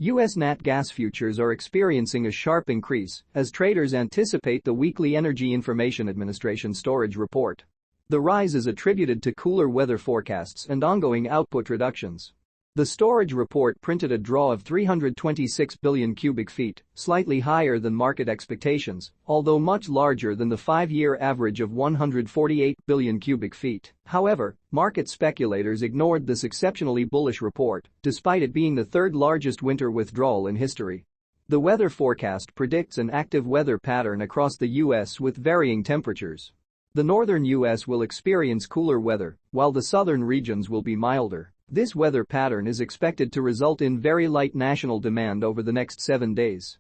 U.S. nat gas futures are experiencing a sharp increase as traders anticipate the weekly Energy Information Administration storage report. The rise is attributed to cooler weather forecasts and ongoing output reductions. The storage report printed a draw of 326 billion cubic feet, slightly higher than market expectations, although much larger than the 5-year average of 148 billion cubic feet. However, market speculators ignored this exceptionally bullish report, despite it being the third largest winter withdrawal in history. The weather forecast predicts an active weather pattern across the U.S. with varying temperatures. The northern U.S. will experience cooler weather, while the southern regions will be milder. This weather pattern is expected to result in very light national demand over the next 7 days.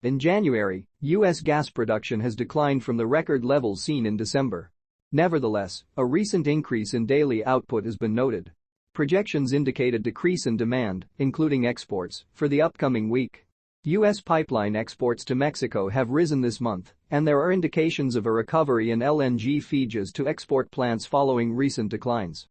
In January, U.S. gas production has declined from the record levels seen in December. Nevertheless, a recent increase in daily output has been noted. Projections indicate a decrease in demand, including exports, for the upcoming week. U.S. pipeline exports to Mexico have risen this month, and there are indications of a recovery in LNG feeds to export plants following recent declines.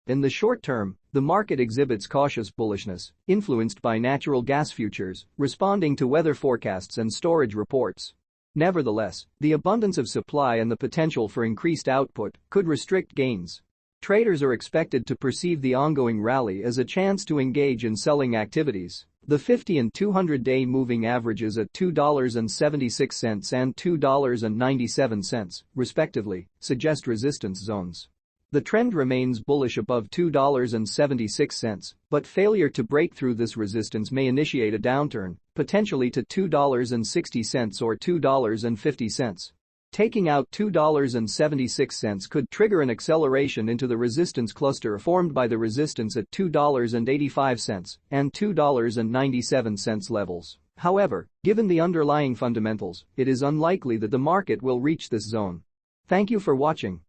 In the short term, the market exhibits cautious bullishness, influenced by natural gas futures, responding to weather forecasts and storage reports. Nevertheless, the abundance of supply and the potential for increased output could restrict gains. Traders are expected to perceive the ongoing rally as a chance to engage in selling activities. The 50 and 200-day moving averages at $2.76 and $2.97, respectively, suggest resistance zones. The trend remains bullish above $2.76, but failure to break through this resistance may initiate a downturn, potentially to $2.60 or $2.50. Taking out $2.76 could trigger an acceleration into the resistance cluster formed by the resistance at $2.85 and $2.97 levels. However, given the underlying fundamentals, it is unlikely that the market will reach this zone. Thank you for watching.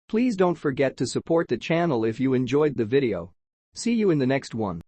Please don't forget to support the channel if you enjoyed the video. See you in the next one.